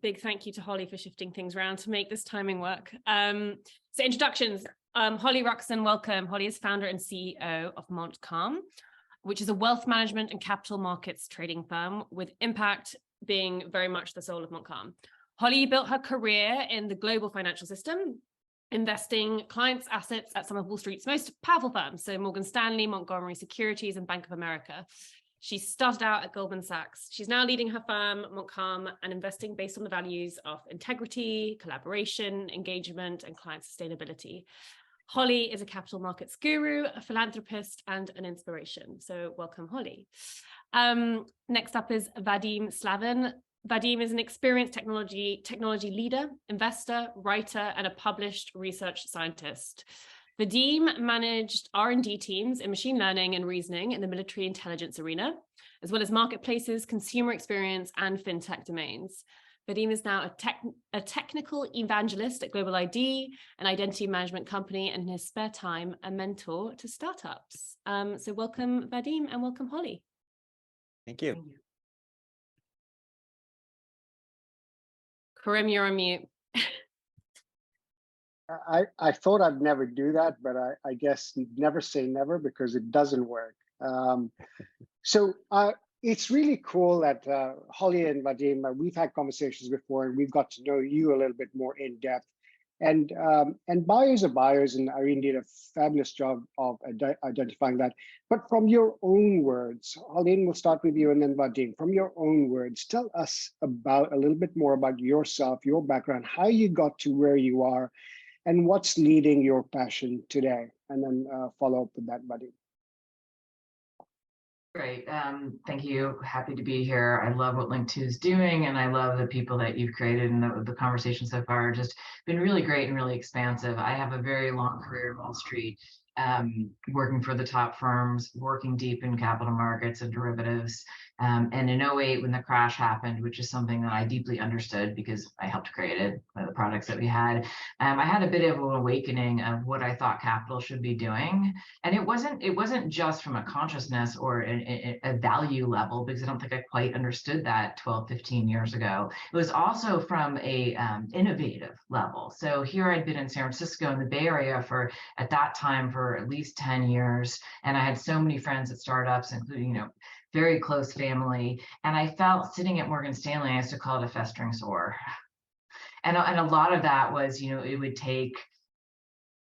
big thank you to Holly for shifting things around to make this timing work. So introductions, Holly Ruxin, welcome. Holly is founder and CEO of Montcalm, which is a wealth management and capital markets trading firm, with impact being very much the soul of Montcalm. Holly built her career in the global financial system, investing clients' assets at some of Wall Street's most powerful firms, so Morgan Stanley, Montgomery Securities, and Bank of America. She started out at Goldman Sachs. She's now leading her firm, Montcalm, and investing based on the values of integrity, collaboration, engagement, and client sustainability. Holly is a capital markets guru, a philanthropist, and an inspiration. So welcome, Holly. Next up is Vadim Slavin. Vadim is an experienced technology leader, investor, writer, and a published research scientist. Vadim managed R&D teams in machine learning and reasoning in the military intelligence arena, as well as marketplaces, consumer experience, and fintech domains. Vadim is now a technical evangelist at GLobaliD, an identity management company, and in his spare time, a mentor to startups. So welcome, Vadim, and welcome, Holly. Thank you. Karim, you're on mute. I thought I'd never do that, but I guess never say never, because it doesn't work. It's really cool that Holly and Vadim, we've had conversations before, and we've got to know you a little bit more in depth. And buyers are buyers, and Irene did a fabulous job of identifying that. But from your own words, Holly, we'll start with you, and then Vadim. From your own words, tell us about a little bit more about yourself, your background, how you got to where you are, and what's leading your passion today, and then follow up with that, Vadim. Great. Thank you. Happy to be here. I love what Link 2 is doing, and I love the people that you've created, and the conversation so far just been really great and really expansive. I have a very long career in Wall Street, working for the top firms, working deep in capital markets and derivatives. And in 2008, when the crash happened, which is something that I deeply understood because I helped create it, the products that we had, I had a bit of an awakening of what I thought capital should be doing. And it wasn't just from a consciousness or a value level, because I don't think I quite understood that 12, 15 years ago. It was also from a innovative level. So here I'd been in San Francisco in the Bay Area at that time for at least 10 years. And I had so many friends at startups, including, very close family. And I felt, sitting at Morgan Stanley, I used to call it a festering sore. And a lot of that was, it would take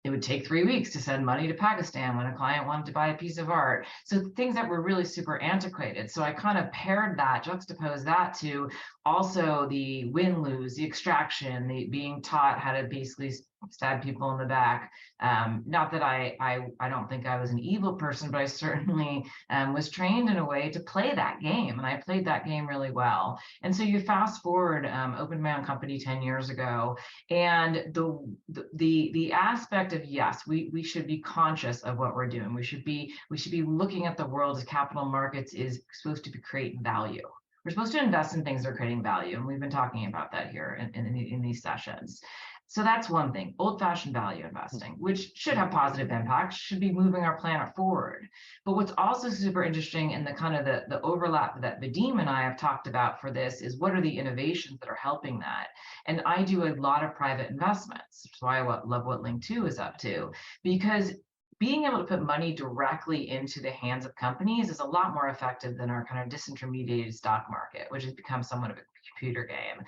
3 weeks to send money to Pakistan when a client wanted to buy a piece of art. So things that were really super antiquated. So I kind of juxtaposed that to also the win-lose, the extraction, the being taught how to basically stab people in the back. Not that I don't think I was an evil person, but I certainly was trained in a way to play that game, and I played that game really well. And so you fast forward, opened my own company 10 years ago, and the aspect of, yes, we should be conscious of what we're doing. We should be looking at the world as capital markets is supposed to be creating value. We're supposed to invest in things that are creating value, and we've been talking about that here in these sessions. So that's one thing, old-fashioned value investing, which should have positive impacts, should be moving our planet forward. But what's also super interesting, in the kind of the overlap that Vadim and I have talked about for this, is what are the innovations that are helping that? And I do a lot of private investments. That's why I love what Link 2 is up to, because being able to put money directly into the hands of companies is a lot more effective than our kind of disintermediated stock market, which has become somewhat of a computer game.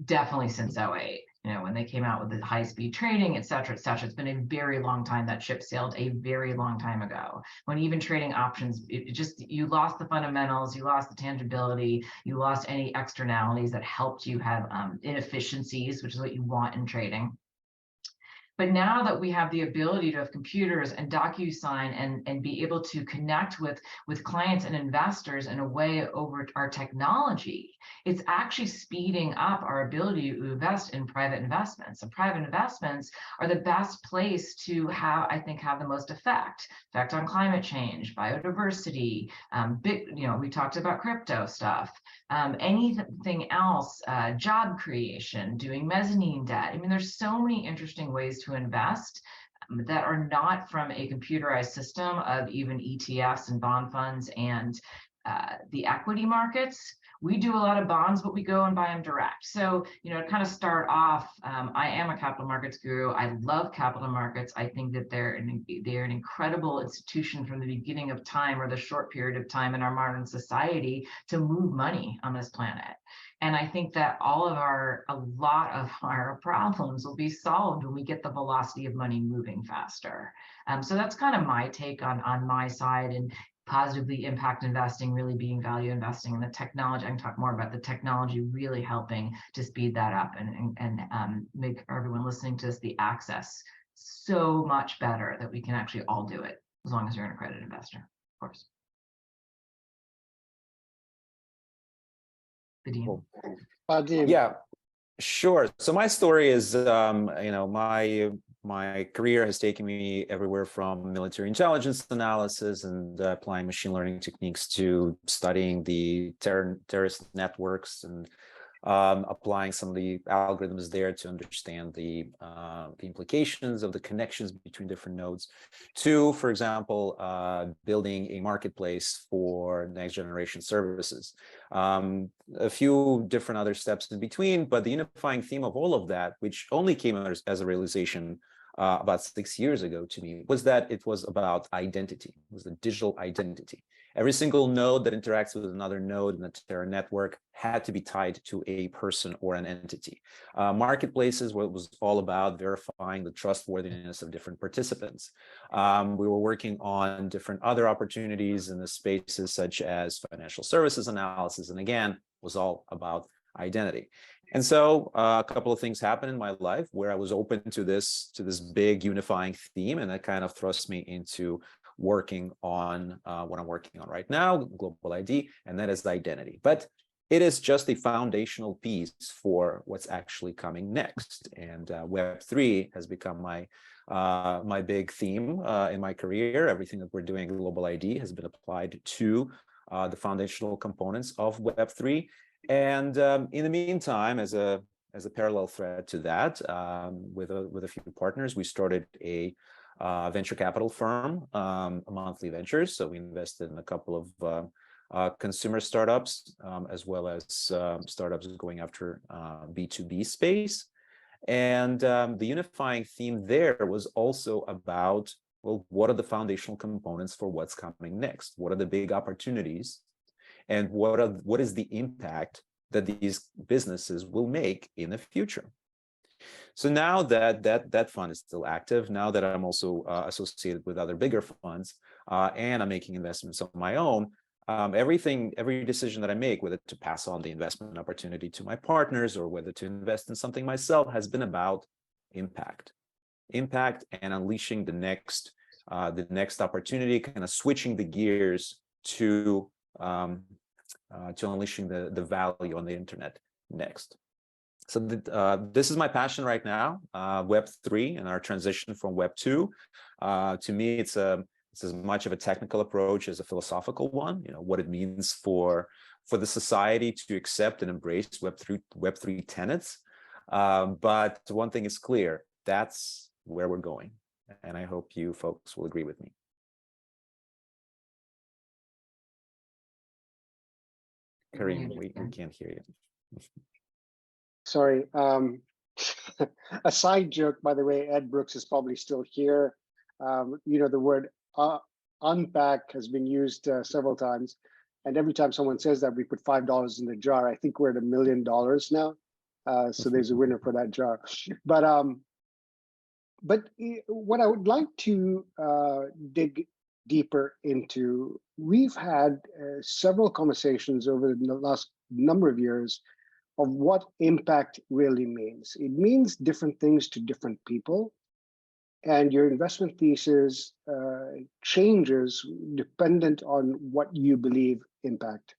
Definitely since 2008, when they came out with the high-speed trading, et cetera, et cetera. It's been a very long time. That ship sailed a very long time ago. When even trading options, you lost the fundamentals, you lost the tangibility, you lost any externalities that helped you have inefficiencies, which is what you want in trading. But now that we have the ability to have computers and DocuSign and be able to connect with clients and investors in a way over our technology, it's actually speeding up our ability to invest in private investments. And private investments are the best place to have the most effect on climate change, biodiversity, we talked about crypto stuff, anything else, job creation, doing mezzanine debt. I mean, there's so many interesting ways to invest that are not from a computerized system of even ETFs and bond funds and the equity markets, We do a lot of bonds, but we go and buy them direct. So, to kind of start off, I am a capital markets guru. I love capital markets. I think that they're an incredible institution from the beginning of time, or the short period of time in our modern society, to move money on this planet. And I think that a lot of our problems will be solved when we get the velocity of money moving faster. So that's kind of my take on my side, and positively impact investing really being value investing, and the technology. I can talk more about the technology really helping to speed that up and make everyone listening to this the access so much better that we can actually all do it, as long as you're an accredited investor, of course. Vadim. Cool. Vadim. Yeah, sure. So my story is, my career has taken me everywhere from military intelligence analysis and applying machine learning techniques to studying the terrorist networks and applying some of the algorithms there to understand the implications of the connections between different nodes, to, for example, building a marketplace for next generation services. A few different other steps in between, but the unifying theme of all of that, which only came as a realization about 6 years ago to me, was that it was about identity. It was the digital identity. Every single node that interacts with another node in the Terra network had to be tied to a person or an entity. Marketplaces, what it was all about verifying the trustworthiness of different participants. We were working on different other opportunities in the spaces such as financial services analysis, and again, was all about identity. And so a couple of things happened in my life where I was open to this big unifying theme, and that kind of thrust me into working on what I'm working on right now, GLobaliD, and that is identity. But it is just a foundational piece for what's actually coming next. And Web3 has become my big theme in my career. Everything that we're doing at GLobaliD has been applied to the foundational components of Web3. And in the meantime, as a parallel thread to that, with a few partners, we started a venture capital firm, Monthly Ventures. So we invested in a couple of consumer startups, as well as startups going after B2B space. And the unifying theme there was also about, well, what are the foundational components for what's coming next? What are the big opportunities? And what is the impact that these businesses will make in the future? So now that fund is still active, now that I'm also associated with other bigger funds, and I'm making investments on my own, every decision that I make, whether to pass on the investment opportunity to my partners or whether to invest in something myself, has been about impact and unleashing the next opportunity, kind of switching the gears to unleashing the value on the internet next. So this is my passion right now, Web3 and our transition from Web2. To me, it's as much of a technical approach as a philosophical one. What it means for the society to accept and embrace Web3 tenets. But one thing is clear: that's where we're going, and I hope you folks will agree with me. Kareem, we can't hear you. Sorry. A side joke, by the way, Ed Brooks is probably still here. The word unpack has been used several times. And every time someone says that, we put $5 in the jar. I think we're at $1 million now. So there's a winner for that jar. But what I would like to dig deeper into, we've had several conversations over the last number of years of what impact really means. It means different things to different people, and your investment thesis changes dependent on what you believe impact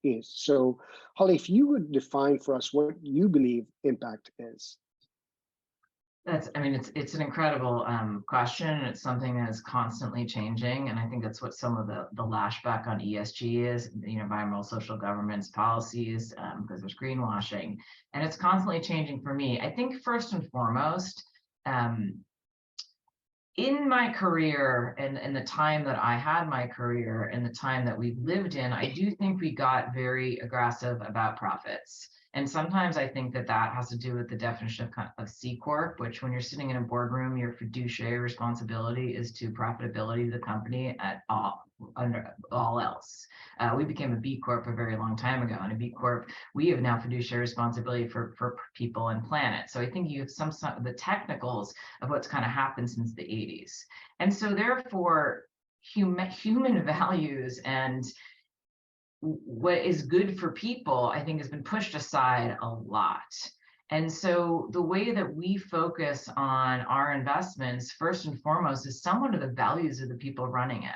is. So, Holly, if you would define for us what you believe impact is. It's an incredible question. It's something that is constantly changing, and I think that's what some of the lashback on ESG is. Environmental, social governance policies, because there's greenwashing, and it's constantly changing for me. I think first and foremost, in my career and the time that I had my career and the time that we lived in, I do think we got very aggressive about profits. And sometimes I think that that has to do with the definition of C Corp, which when you're sitting in a boardroom, your fiduciary responsibility is to profitability of the company at under all else. We became a B Corp a very long time ago, and a B Corp, we have now fiduciary responsibility for people and planet. So I think you have some of the technicals of what's kind of happened since the 80s. And so therefore, human values and what is good for people, I think, has been pushed aside a lot. And so the way that we focus on our investments, first and foremost, is somewhat of the values of the people running it.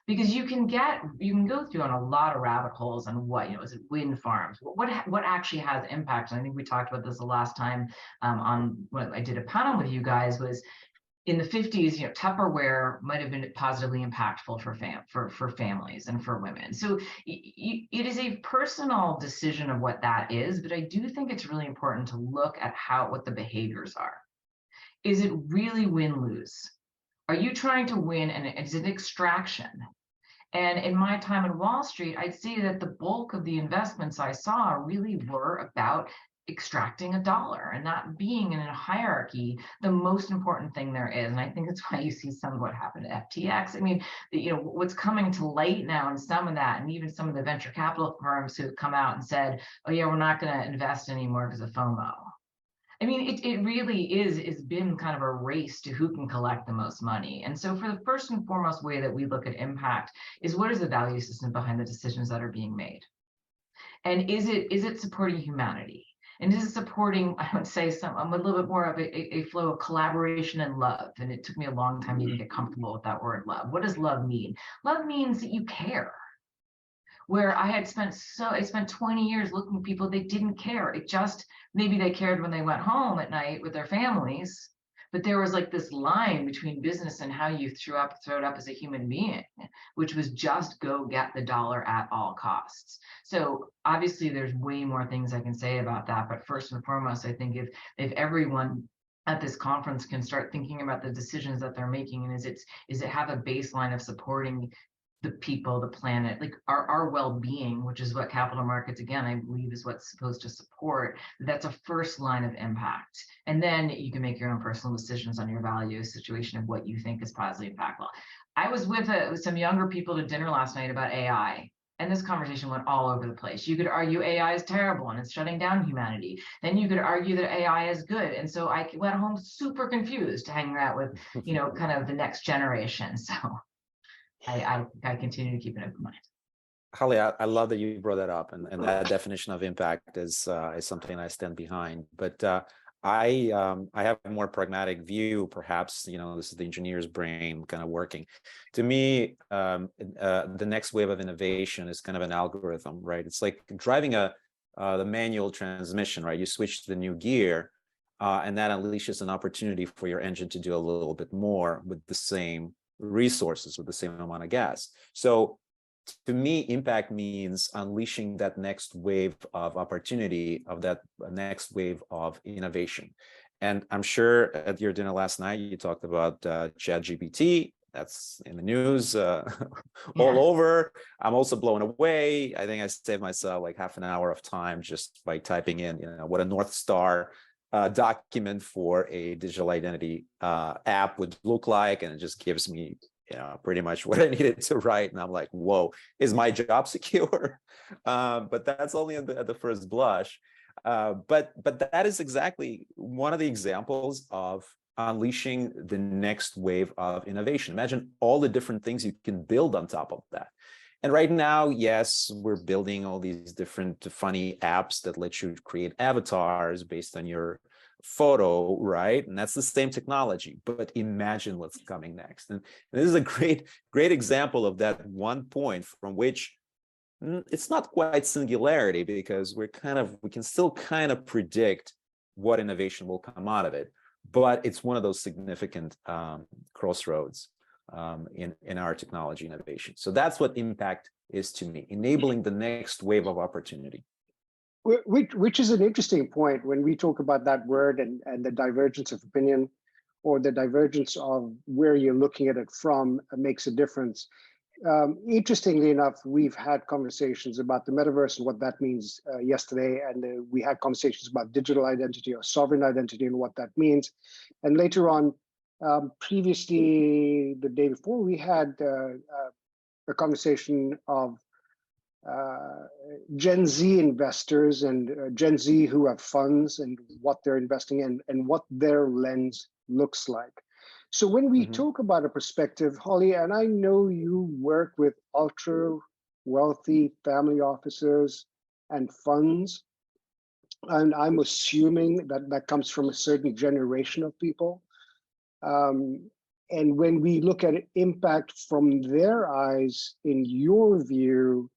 Because you can go through on a lot of rabbit holes on what, is it wind farms? What actually has impact? And I think we talked about this the last time on what I did a panel with you guys was, in the 50s, Tupperware might have been positively impactful for families and for women. So it is a personal decision of what that is, but I do think it's really important to look at what the behaviors are. Is it really win-lose? Are you trying to win, and is it extraction? And in my time in Wall Street, I'd say that the bulk of the investments I saw really were about extracting a dollar and not being in a hierarchy the most important thing there is. And I think that's why you see some of what happened at FTX. I mean, what's coming to light now in some of that, and even some of the venture capital firms who have come out and said, oh yeah, we're not going to invest anymore because of FOMO. I mean, it really is been kind of a race to who can collect the most money. And so for the first and foremost way that we look at impact is, what is the value system behind the decisions that are being made? And is it supporting humanity? And this is supporting, I would say, a little bit more of a flow of collaboration and love. And it took me a long time to even get comfortable with that word love. What does love mean? Love means that you care. Where I spent 20 years looking at people, they didn't care. It just, maybe they cared when they went home at night with their families, but there was like this line between business and how you throw it up as a human being, which was just go get the dollar at all costs. So obviously there's way more things I can say about that, but first and foremost, I think if everyone at this conference can start thinking about the decisions that they're making, and is it have a baseline of supporting the people, the planet, like our well-being, which is what capital markets, again, I believe is what's supposed to support. That's a first line of impact. And then you can make your own personal decisions on your value situation of what you think is positively impactful. I was with some younger people to dinner last night about AI. And this conversation went all over the place. You could argue AI is terrible and it's shutting down humanity. Then you could argue that AI is good. And so I went home super confused, hanging out with, kind of the next generation. So I continue to keep an open mind. Holly, I love that you brought that up, and that definition of impact is something I stand behind. But I have a more pragmatic view, perhaps. This is the engineer's brain kind of working. To me, the next wave of innovation is kind of an algorithm, right? It's like driving the manual transmission, right? You switch to the new gear, and that unleashes an opportunity for your engine to do a little bit more with the same resources, with the same amount of gas. So to me, impact means unleashing that next wave of opportunity, of that next wave of innovation. And I'm sure at your dinner last night, you talked about ChatGPT. That's in the news all over. I'm also blown away. I think I saved myself like half an hour of time just by typing in, what a North Star document for a digital identity app would look like, and it just gives me pretty much what I needed to write, and I'm like, whoa, is my job secure? But that's only at the first blush. But that is exactly one of the examples of unleashing the next wave of innovation. Imagine all the different things you can build on top of that. And right now, yes, we're building all these different funny apps that let you create avatars based on your photo, right? And that's the same technology, but imagine what's coming next. And this is a great example of that one point from which it's not quite singularity, because we can still kind of predict what innovation will come out of it, but it's one of those significant crossroads in our technology innovation. So that's what impact is to me, enabling the next wave of opportunity. Which is an interesting point when we talk about that word and the divergence of opinion. or the divergence of where you're looking at it from makes a difference. Interestingly enough, we've had conversations about the metaverse and what that means yesterday, and we had conversations about digital identity or sovereign identity and what that means. And later on, previously, the day before, we had a conversation of Gen Z investors and Gen Z who have funds and what they're investing in and what their lens looks like. So when we talk about a perspective, Holly, and I know you work with ultra wealthy family offices and funds, and I'm assuming that that comes from a certain generation of people. And when we look at impact from their eyes, in your view,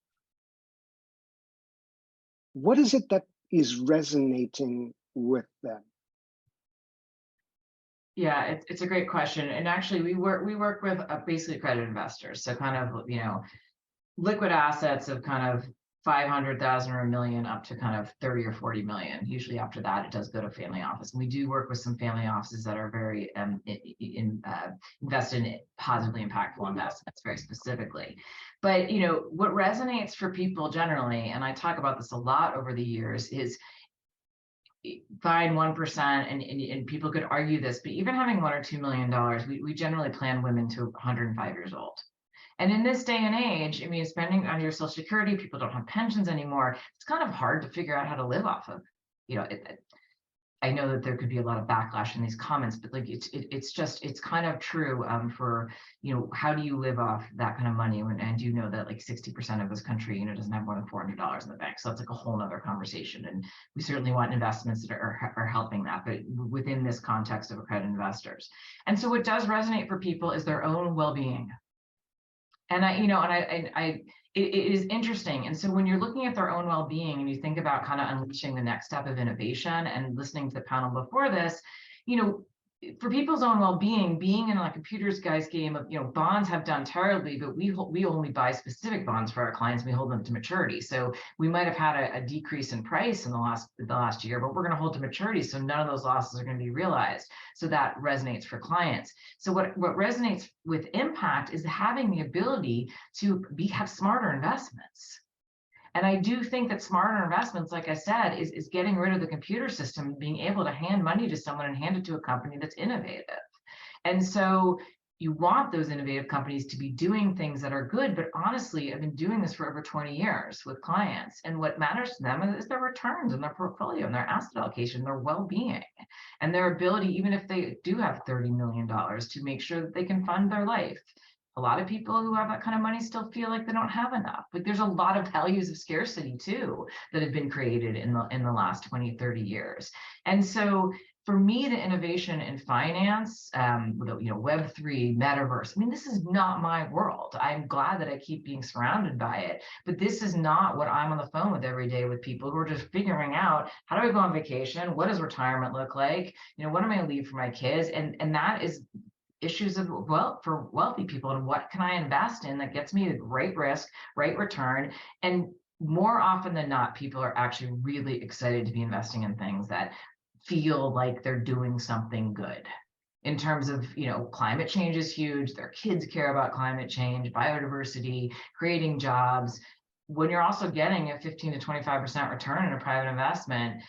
what is it that is resonating with them? Yeah, it's a great question. And actually we work with basically accredited investors. So kind of, liquid assets of kind of 500,000 or $1 million up to kind of 30 or 40 million. Usually after that, it does go to family office. And we do work with some family offices that are very invested in positively impactful investments, very specifically. But what resonates for people generally, and I talk about this a lot over the years, is fine 1%, and people could argue this, but even having $1 or $2 million, we generally plan women to 105 years old. And in this day and age, I mean, spending on your Social Security, people don't have pensions anymore. It's kind of hard to figure out how to live off of. I know that there could be a lot of backlash in these comments, but like it's kind of true for how do you live off that kind of money and you know that like 60% of this country doesn't have more than $400 in the bank, so that's like a whole nother conversation. And we certainly want investments that are helping that, but within this context of accredited investors. And so what does resonate for people is their own well-being. And it is interesting. And so when you're looking at their own well-being and you think about kind of unleashing the next step of innovation, and listening to the panel before this, for people's own well-being, being in a computers guys game of, bonds have done terribly, but we only buy specific bonds for our clients. We hold them to maturity. So we might have had a decrease in price in the last year, but we're going to hold to maturity. So none of those losses are going to be realized. So that resonates for clients. So what resonates with impact is having the ability to have smarter investments. And I do think that smarter investments, like I said, is getting rid of the computer system, being able to hand money to someone and hand it to a company that's innovative. And so you want those innovative companies to be doing things that are good, but honestly, I've been doing this for over 20 years with clients. And what matters to them is their returns and their portfolio and their asset allocation, their well-being, and their ability, even if they do have $30 million, to make sure that they can fund their life. A lot of people who have that kind of money still feel like they don't have enough. But there's a lot of values of scarcity too that have been created in the last 20, 30 years. And so for me, the innovation in finance, Web3, metaverse, I mean, this is not my world. I'm glad that I keep being surrounded by it, but this is not what I'm on the phone with every day with people who are just figuring out, how do I go on vacation? What does retirement look like? What am I going to leave for my kids? And that is issues of for wealthy people, and what can I invest in that gets me a great risk, great return. And more often than not, people are actually really excited to be investing in things that feel like they're doing something good. In terms of, climate change is huge. Their kids care about climate change, biodiversity, creating jobs. When you're also getting a 15 to 25% return in a private investment,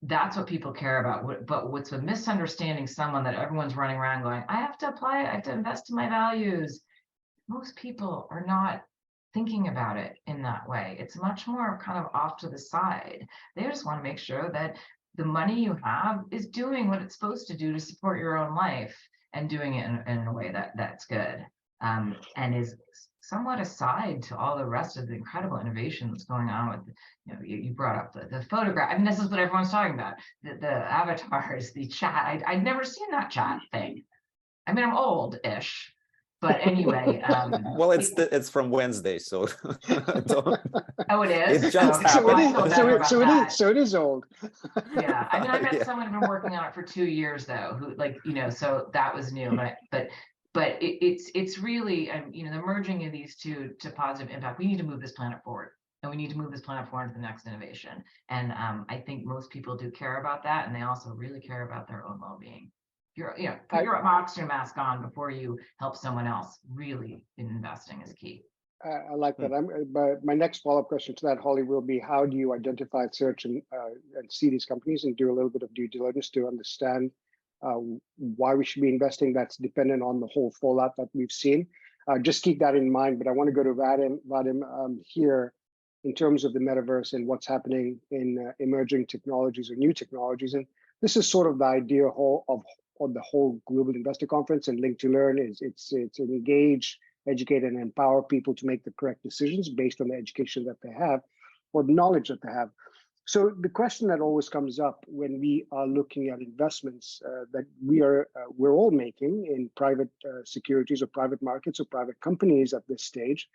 that's what people care about. But what's a misunderstanding, someone that everyone's running around going, I have to apply it, I have to invest in my values. Most people are not thinking about it in that way. It's much more kind of off to the side. They just want to make sure that the money you have is doing what it's supposed to do to support your own life, and doing it in a way that's good, and is somewhat aside to all the rest of the incredible innovation that's going on with, you brought up the photograph. I mean, this is what everyone's talking about, the avatars, the chat. I'd never seen that chat thing. I mean, I'm old-ish, but anyway. Well, it's from Wednesday, so. Oh, it is? It just happened. So it is old. Yeah, I mean, I met someone who'd been working on it for 2 years, though, who so that was new, but it's really, the merging of these two to positive impact. We need to move this planet forward, and we need to move this planet forward to the next innovation. And I think most people do care about that, and they also really care about their own well-being. put your oxygen mask on before you help someone else. Really, investing is key. I like that. But my next follow-up question to that, Holly, will be how do you identify, search, and see these companies and do a little bit of due diligence to understand why we should be investing? That's dependent on the whole fallout that we've seen. Just keep that in mind. But I want to go to Vadim here in terms of the metaverse and what's happening in emerging technologies or new technologies. And this is sort of the idea of the whole Global Investor Conference and Link to Learn. It's engage, educate, and empower people to make the correct decisions based on the education that they have or the knowledge that they have. So the question that always comes up when we are looking at investments that we're all making in private securities or private markets or private companies at this stage,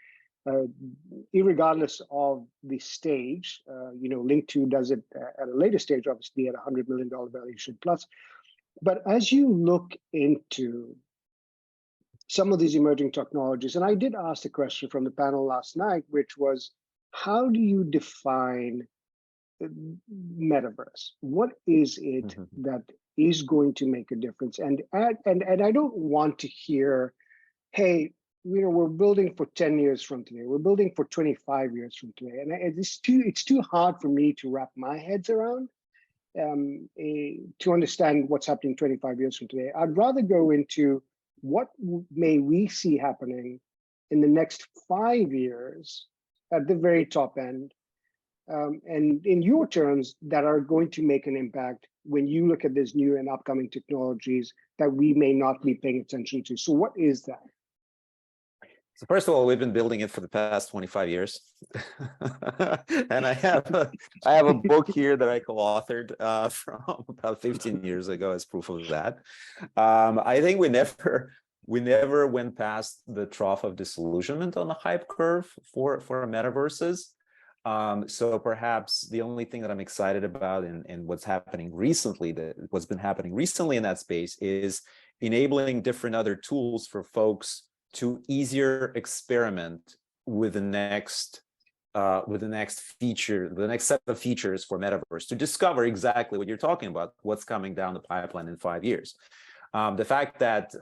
irregardless of the stage, Link2 does it at a later stage, obviously at $100 million valuation plus. But as you look into some of these emerging technologies, and I did ask the question from the panel last night, which was, how do you define metaverse? What is it that is going to make a difference? And I don't want to hear, hey, we're building for 10 years from today. We're building for 25 years from today. And it's too hard for me to wrap my heads around to understand what's happening 25 years from today. I'd rather go into what may we see happening in the next 5 years at the very top end, and in your terms, that are going to make an impact when you look at these new and upcoming technologies that we may not be paying attention to. So what is that? So first of all, we've been building it for the past 25 years. And I have a book here that I co-authored from about 15 years ago as proof of that. I think we never went past the trough of disillusionment on the hype curve for metaverses. So perhaps the only thing that I'm excited about and what's been happening recently in that space is enabling different other tools for folks to easier experiment with the next feature, the next set of features for metaverse, to discover exactly what you're talking about, what's coming down the pipeline in 5 years. The fact that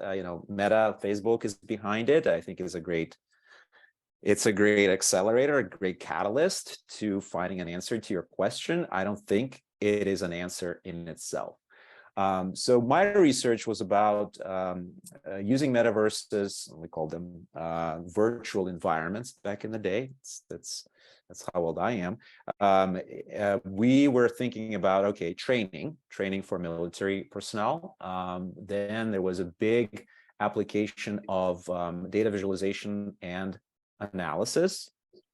Meta, Facebook is behind it, I think is a great accelerator, a great catalyst to finding an answer to your question. I don't think it is an answer in itself. So my research was about using metaverses, we call them virtual environments back in the day. That's how old I am. We were thinking about, training for military personnel. Then there was a big application of data visualization and analysis,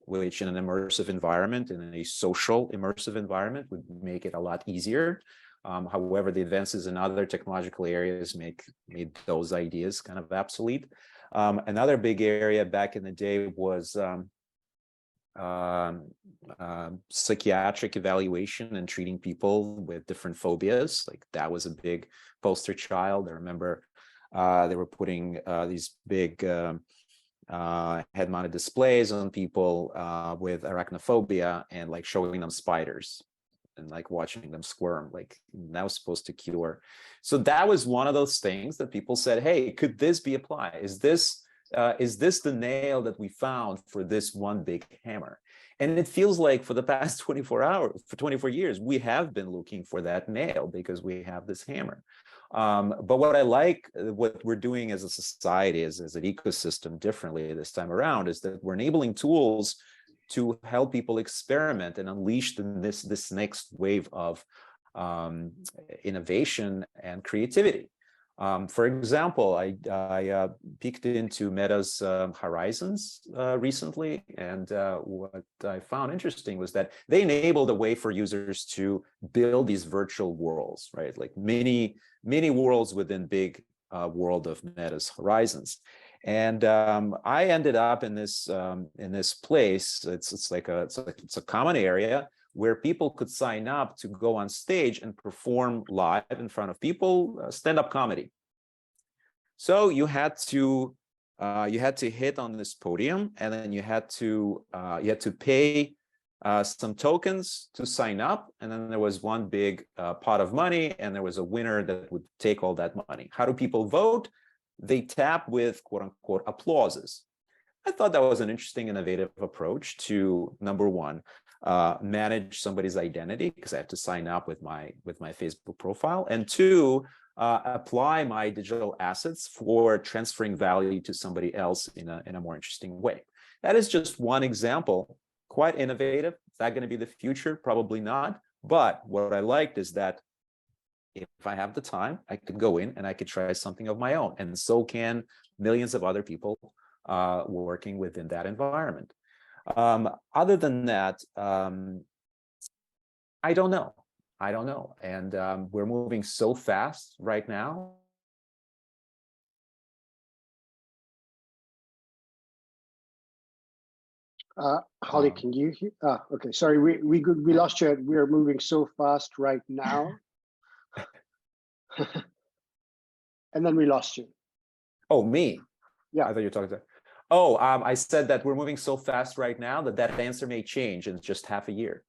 which in an immersive environment, in a social immersive environment, would make it a lot easier. However, the advances in other technological areas made those ideas kind of obsolete. Another big area back in the day was psychiatric evaluation and treating people with different phobias. Like that was a big poster child. I remember they were putting these big head-mounted displays on people with arachnophobia and like showing them spiders and like watching them squirm, like that was supposed to cure. So that was one of those things that people said, hey, could this be applied? Is this the nail that we found for this one big hammer? And it feels like for the past 24 years, we have been looking for that nail because we have this hammer. But what I like, what we're doing as a society, as an ecosystem differently this time around, is that we're enabling tools to help people experiment and unleash this next wave of innovation and creativity. For example, I peeked into Meta's Horizons recently, and what I found interesting was that they enabled a way for users to build these virtual worlds, right? Like mini worlds within big world of Meta's Horizons. And I ended up in this place. It's a common area where people could sign up to go on stage and perform live in front of people, stand-up comedy. So you had to hit on this podium, and then you had to pay some tokens to sign up, and then there was one big pot of money, and there was a winner that would take all that money. How do people vote? They tap with quote unquote applauses. I thought that was an interesting, innovative approach to, number one, manage somebody's identity, because I have to sign up with my Facebook profile, and two, apply my digital assets for transferring value to somebody else in a more interesting way. That is just one example. Quite innovative. Is that going to be the future? Probably not. But what I liked is that if I have the time, I could go in and I could try something of my own. And so can millions of other people working within that environment. Other than that, I don't know. And we're moving so fast right now. Holly, can you hear? Okay, sorry, we lost you. We are moving so fast right now. And then we lost you. Oh, me? Yeah. I thought you were talking to. Oh, I said that we're moving so fast right now that answer may change in just half a year.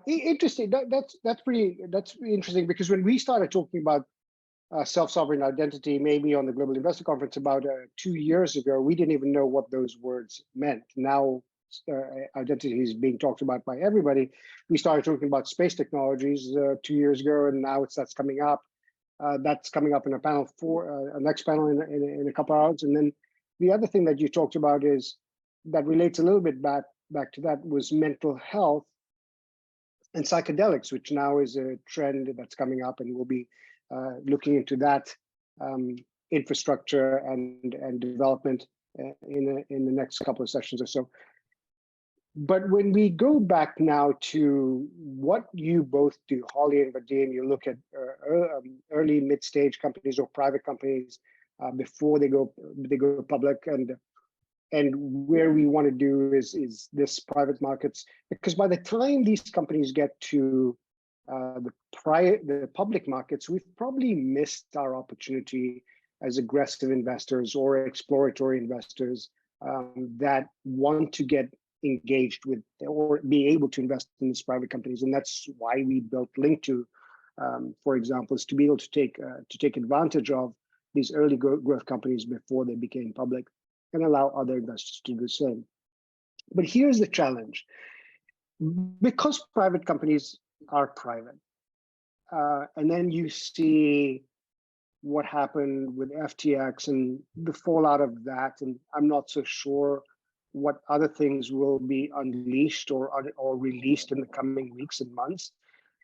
Interesting. That's pretty interesting, because when we started talking about self-sovereign identity, maybe on the Global Investor Conference about 2 years ago, we didn't even know what those words meant. Now identity is being talked about by everybody. We started talking about space technologies 2 years ago, and now that's coming up. That's coming up in a panel a next panel in a couple of hours. And then the other thing that you talked about is that relates a little bit back to that was mental health and psychedelics, which now is a trend that's coming up, and we'll be looking into that infrastructure and development in the next couple of sessions or so. But when we go back now to what you both do, Holly and Vadim, you look at early mid-stage companies or private companies before they go public, and where we want to do is this private markets, because by the time these companies get to the public markets, we've probably missed our opportunity as aggressive investors or exploratory investors that want to get engaged with or be able to invest in these private companies. And that's why we built Link2, for example, is to be able to take advantage of these early growth companies before they became public and allow other investors to do the same. But here's the challenge. Because private companies are private, and then you see what happened with FTX and the fallout of that, and I'm not so sure what other things will be unleashed or released in the coming weeks and months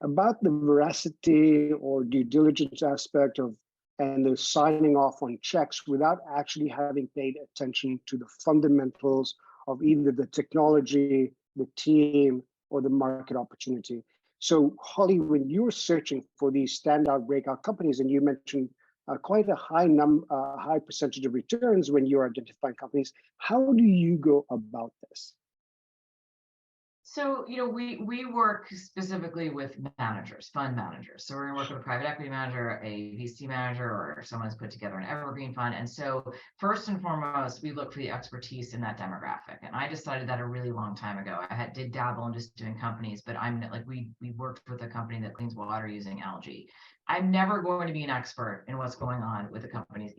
about the veracity or due diligence aspect of and the signing off on checks without actually having paid attention to the fundamentals of either the technology, the team, or the market opportunity. So Holly, when you're searching for these standout breakout companies, and you mentioned quite a high percentage of returns when you're identifying companies, how do you go about this? So, we work specifically with managers, fund managers. So we're going to work with a private equity manager, a VC manager, or someone who's put together an evergreen fund. And so first and foremost, we look for the expertise in that demographic. And I decided that a really long time ago. I did dabble in just doing companies, but we worked with a company that cleans water using algae. I'm never going to be an expert in what's going on with the companies,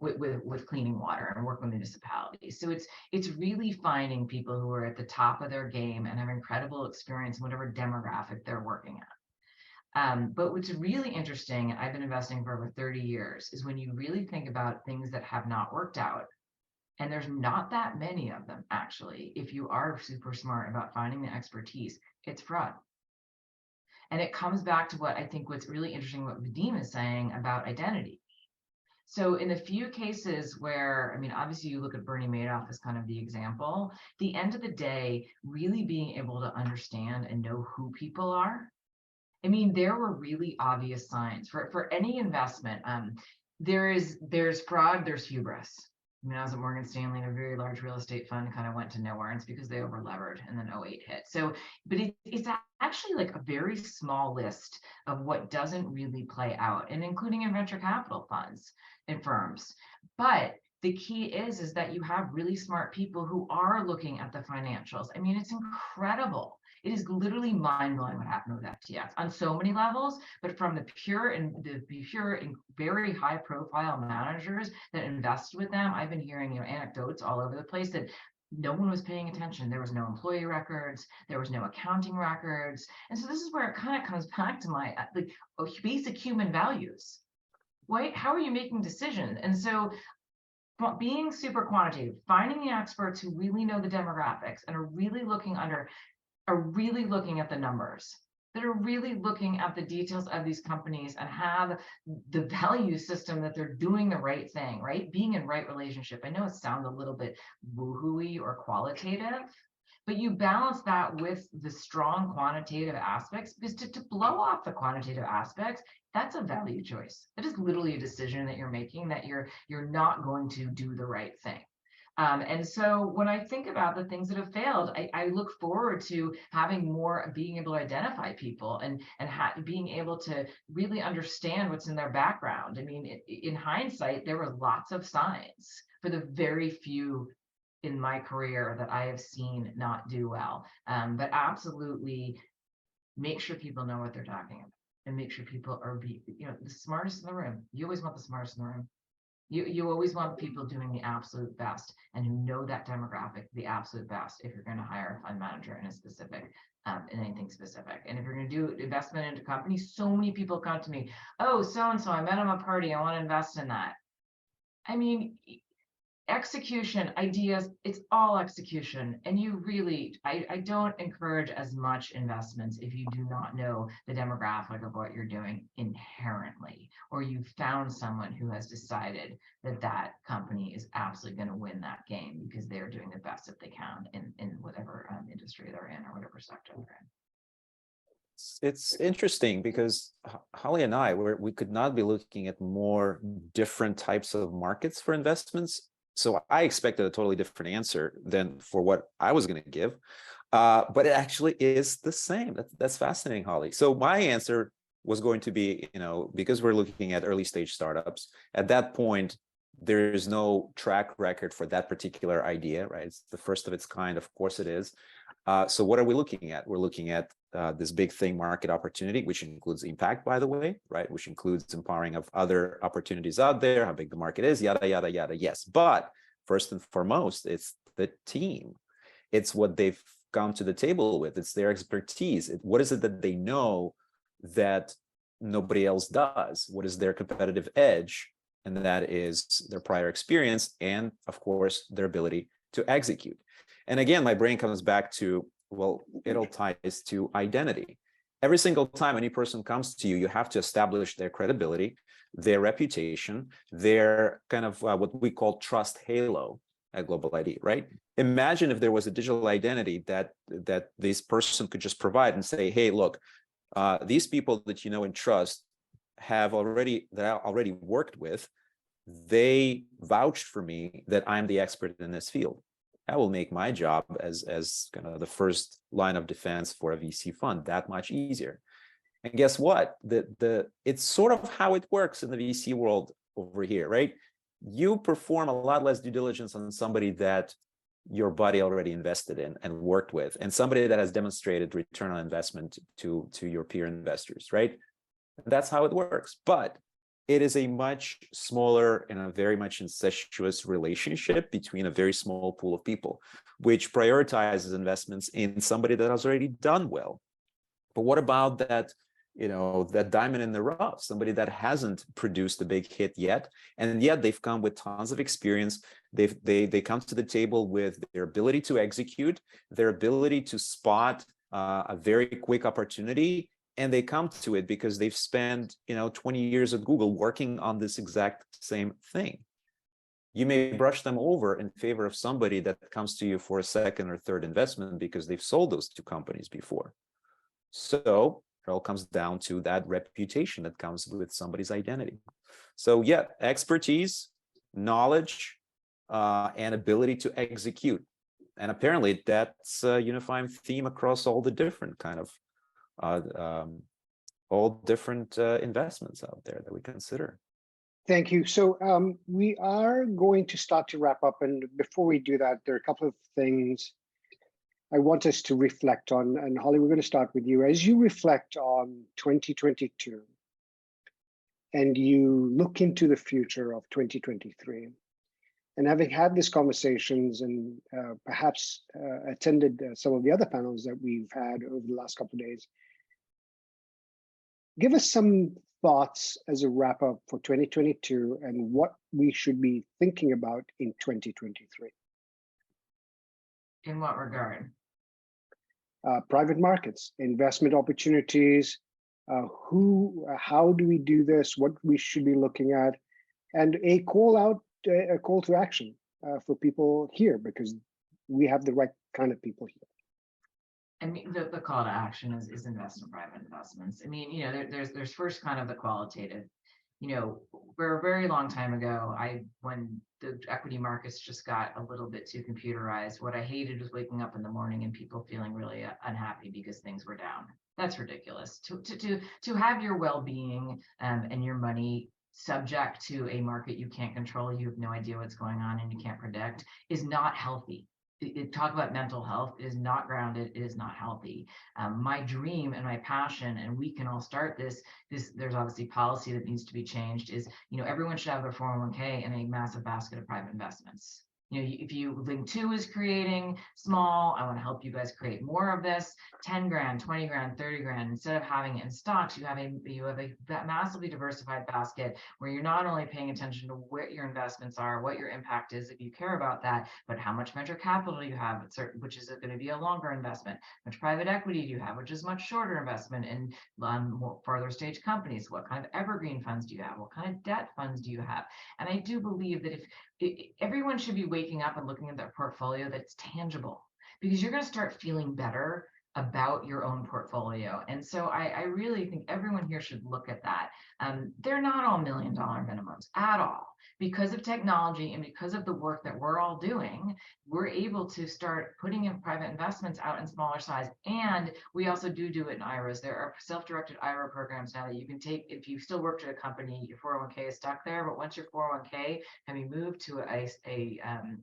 with cleaning water and work with municipalities. So it's really finding people who are at the top of their game and have incredible experience in whatever demographic they're working at. But what's really interesting, I've been investing for over 30 years, is when you really think about things that have not worked out. And there's not that many of them, actually. If you are super smart about finding the expertise, it's fraud. And it comes back to what's really interesting, what Vadim is saying about identity. So in the few cases where, obviously you look at Bernie Madoff as kind of the example, the end of the day, really being able to understand and know who people are. There were really obvious signs for any investment. There's fraud, there's hubris. I was at Morgan Stanley, and a very large real estate fund kind of went to nowhere, and it's because they over levered, and then 2008 hit. So, but it's actually like a very small list of what doesn't really play out, and including in venture capital funds and firms. But the key is that you have really smart people who are looking at the financials. I mean, it's incredible. It is literally mind-blowing what happened with FTX on so many levels, but from the pure and very high-profile managers that invested with them, I've been hearing, you know, anecdotes all over the place that no one was paying attention. There was no employee records, there was no accounting records. And so this is where it kind of comes back to my like basic human values. Right? How are you making decisions? And so being super quantitative, finding the experts who really know the demographics and are really looking at the numbers, that are really looking at the details of these companies and have the value system that they're doing the right thing, right? Being in right relationship. I know it sounds a little bit woohooey or qualitative, but you balance that with the strong quantitative aspects, because to blow off the quantitative aspects, that's a value choice. It is literally a decision that you're making that you're not going to do the right thing. And so when I think about the things that have failed, I look forward to having more, being able to identify people and being able to really understand what's in their background. I mean, in hindsight, there were lots of signs for the very few in my career that I have seen not do well. But absolutely make sure people know what they're talking about and make sure people are the smartest in the room. You always want the smartest in the room. You always want people doing the absolute best and who know that demographic the absolute best if you're going to hire a fund manager in a specific in anything specific. And if you're going to do investment into companies, so many people come to me, oh, so-and-so, I met him at a party, I want to invest in that. I mean, execution, ideas, it's all execution. And you really, I don't encourage as much investments if you do not know the demographic of what you're doing inherently, or you've found someone who has decided that that company is absolutely going to win that game because they're doing the best that they can in whatever industry they're in or whatever sector they're in. It's interesting because Holly and I, we could not be looking at more different types of markets for investments. So I expected a totally different answer than for what I was going to give, but it actually is the same. That's fascinating, Holly. So my answer was going to be, because we're looking at early stage startups, at that point, there is no track record for that particular idea, right? It's the first of its kind, of course it is. So what are we looking at? We're looking at this big thing market opportunity, which includes impact, by the way, right? Which includes empowering of other opportunities out there, how big the market is, yada, yada, yada. Yes, but first and foremost, it's the team. It's what they've come to the table with. It's their expertise. What is it that they know that nobody else does? What is their competitive edge? And that is their prior experience and, of course, their ability to execute. And again, my brain comes back to, well, it all ties to identity. Every single time any person comes to you, you have to establish their credibility, their reputation, their kind of what we call trust halo at GLobaliD, right? Imagine if there was a digital identity that this person could just provide and say, hey, look, these people that you know and trust that I already worked with, they vouched for me that I'm the expert in this field. That will make my job as kind of the first line of defense for a VC fund that much easier. And guess what? It's sort of how it works in the VC world over here, right? You perform a lot less due diligence on somebody that your buddy already invested in and worked with, and somebody that has demonstrated return on investment to your peer investors, right? That's how it works. But it is a much smaller and a very much incestuous relationship between a very small pool of people, which prioritizes investments in somebody that has already done well. But what about that, that diamond in the rough, somebody that hasn't produced a big hit yet, and yet they've come with tons of experience. They come to the table with their ability to execute, their ability to spot a very quick opportunity. And they come to it because they've spent, 20 years at Google working on this exact same thing. You may brush them over in favor of somebody that comes to you for a second or third investment because they've sold those two companies before. So it all comes down to that reputation that comes with somebody's identity. So yeah, expertise, knowledge, and ability to execute. And apparently that's a unifying theme across all the different kind of investments out there that we consider. Thank you. So we are going to start to wrap up. And before we do that, there are a couple of things I want us to reflect on. And Holly, we're going to start with you. As you reflect on 2022 and you look into the future of 2023, and having had these conversations and perhaps attended some of the other panels that we've had over the last couple of days, give us some thoughts as a wrap up for 2022 and what we should be thinking about in 2023. In what regard? Private markets, investment opportunities, how do we do this, what we should be looking at, and a call to action for people here, because we have the right kind of people here. I mean, the call to action is invest in private investments. I mean, there's first kind of the qualitative. For a very long time ago, when the equity markets just got a little bit too computerized, what I hated was waking up in the morning and people feeling really unhappy because things were down. That's ridiculous. To have your well-being and your money subject to a market you can't control, you have no idea what's going on and you can't predict, is not healthy. Talk about mental health, is not grounded, it is not healthy. My dream and my passion, and we can all start this, there's obviously policy that needs to be changed, is everyone should have their 401k and a massive basket of private investments. If Link 2 is creating small, I want to help you guys create more of this, 10 grand, 20 grand, 30 grand. Instead of having it in stocks, you have a massively diversified basket where you're not only paying attention to what your investments are, what your impact is if you care about that, but how much venture capital you have, which is going to be a longer investment, how much private equity do you have, which is much shorter investment in more farther stage companies, what kind of evergreen funds do you have, what kind of debt funds do you have. And I do believe that everyone should be waking up and looking at their portfolio that's tangible, because you're going to start feeling better about your own portfolio. And so I really think everyone here should look at that. They're not all $1 million minimums at all. Because of technology and because of the work that we're all doing, we're able to start putting in private investments out in smaller size. And we also do it in IRAs. There are self-directed IRA programs now that you can take. If you still work at a company, your 401k is stuck there, but once your 401k can be moved to a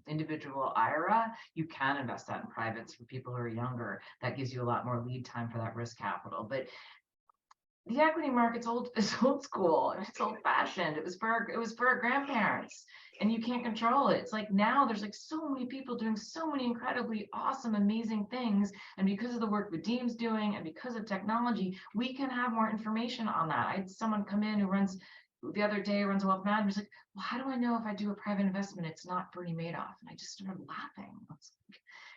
individual IRA, you can invest that in privates for people who are younger. That gives you a lot more lead time for that risk capital. But the equity market's old school, and it's old fashioned. It was for our grandparents, and you can't control it. It's like now there's like so many people doing so many incredibly awesome, amazing things. And because of the work Vadim's doing and because of technology, we can have more information on that. I had someone come in who runs a wealth management. He's like, well, how do I know if I do a private investment, it's not Bernie Madoff? And I just started laughing.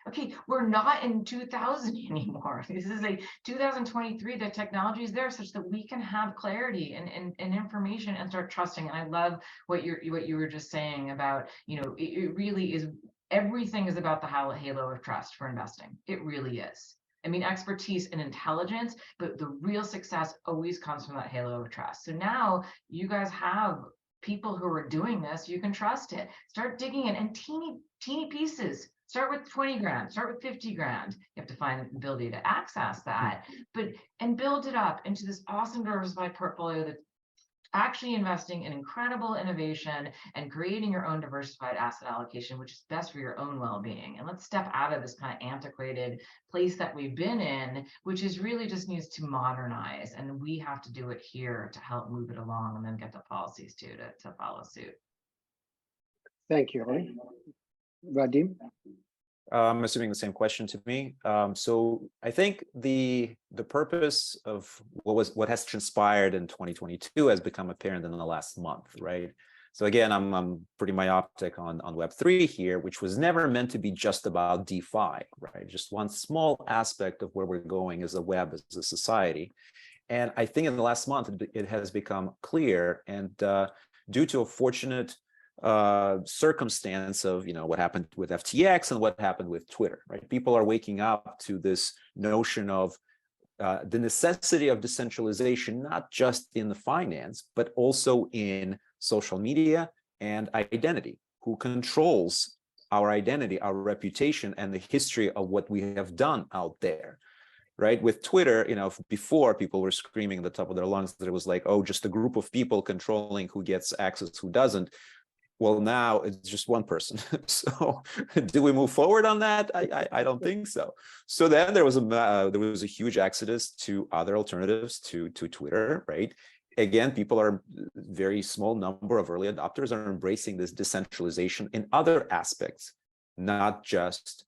Okay, we're not in 2000 anymore. This is a 2023. The technology is there such that we can have clarity and information and start trusting. And I love what you were just saying about, it really is, everything is about the halo of trust for investing. It really is. I mean, expertise and intelligence, but the real success always comes from that halo of trust. So now you guys have people who are doing this, you can trust it. Start digging in, and teeny pieces. Start with 20 grand, start with 50 grand. You have to find the ability to access that, and build it up into this awesome diversified portfolio that's actually investing in incredible innovation and creating your own diversified asset allocation, which is best for your own well-being. And let's step out of this kind of antiquated place that we've been in, which is really just needs to modernize. And we have to do it here to help move it along, and then get the policies to follow suit. Thank you, Holly. Vadim? I'm assuming the same question to me. So I think the purpose of what has transpired in 2022 has become apparent in the last month, right? So again, I'm pretty myopic on Web3 here, which was never meant to be just about DeFi, right? Just one small aspect of where we're going as a web, as a society. And I think in the last month, it has become clear, and due to a fortunate circumstance of what happened with FTX and what happened with Twitter, right? People are waking up to this notion of the necessity of decentralization, not just in the finance, but also in social media and identity. Who controls our identity, our reputation, and the history of what we have done out there? right? With Twitter, before people were screaming at the top of their lungs that it was like, oh, just a group of people controlling who gets access, who doesn't. Well, now it's just one person. So do we move forward on that? I don't think so. So then there was a huge exodus to other alternatives to Twitter, right? Again, people are very small number of early adopters are embracing this decentralization in other aspects, not just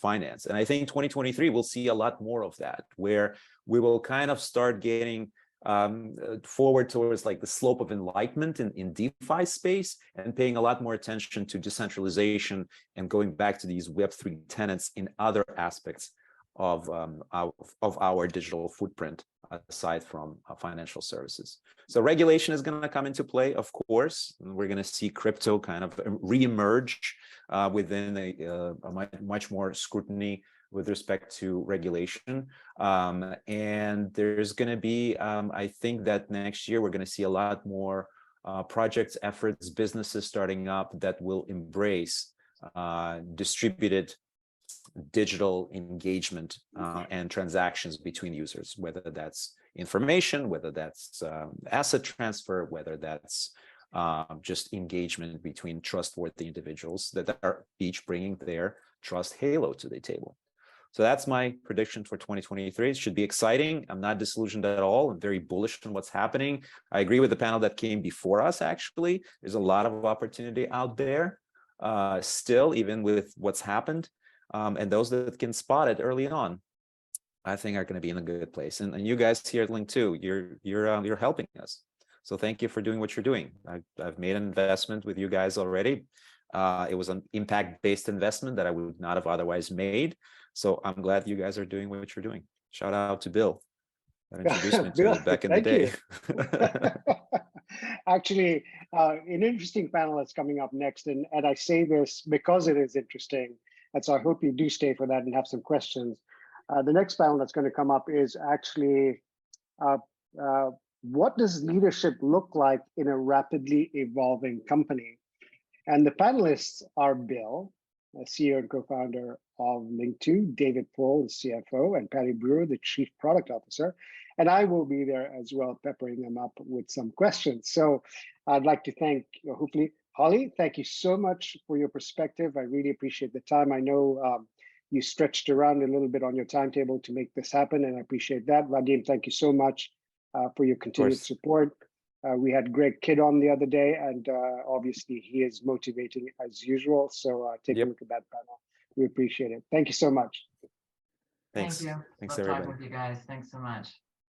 finance. And I think 2023 we'll see a lot more of that, where we will kind of start getting forward towards like the slope of enlightenment in DeFi space, and paying a lot more attention to decentralization and going back to these Web3 tenets in other aspects of our digital footprint, aside from financial services. So regulation is going to come into play, of course. We're going to see crypto kind of re-emerge within a much more scrutiny with respect to regulation. And there's going to be, I think that next year, we're going to see a lot more projects, efforts, businesses starting up that will embrace distributed digital engagement and transactions between users, whether that's information, whether that's asset transfer, whether that's just engagement between trustworthy individuals that are each bringing their trust halo to the table. So that's my prediction for 2023. It should be exciting. I'm not disillusioned at all. I'm very bullish on what's happening. I agree with the panel that came before us, actually. There's a lot of opportunity out there still, even with what's happened. And those that can spot it early on, I think are going to be in a good place. And you guys here at Link 2, you're helping us. So thank you for doing what you're doing. I've made an investment with you guys already. It was an impact-based investment that I would not have otherwise made. So I'm glad you guys are doing what you're doing. Shout out to Bill that introduced me to it back in the day. Actually, an interesting panel that's coming up next, and I say this because it is interesting, and so I hope you do stay for that and have some questions. The next panel that's going to come up is actually what does leadership look like in a rapidly evolving company? And the panelists are Bill, CEO and co-founder of Link2, David Pohl, the CFO, and Patty Brewer, the Chief Product Officer. And I will be there as well, peppering them up with some questions. So I'd like to thank, hopefully, Holly, thank you so much for your perspective. I really appreciate the time. I know you stretched around a little bit on your timetable to make this happen, and I appreciate that. Vadim, thank you so much for your continued support. We had Greg Kidd on the other day, and obviously he is motivating as usual. So take a look at that panel. We appreciate it. Thank you so much. Thanks. Thank you. Thanks, Love everybody. talking with you guys. Thanks so much.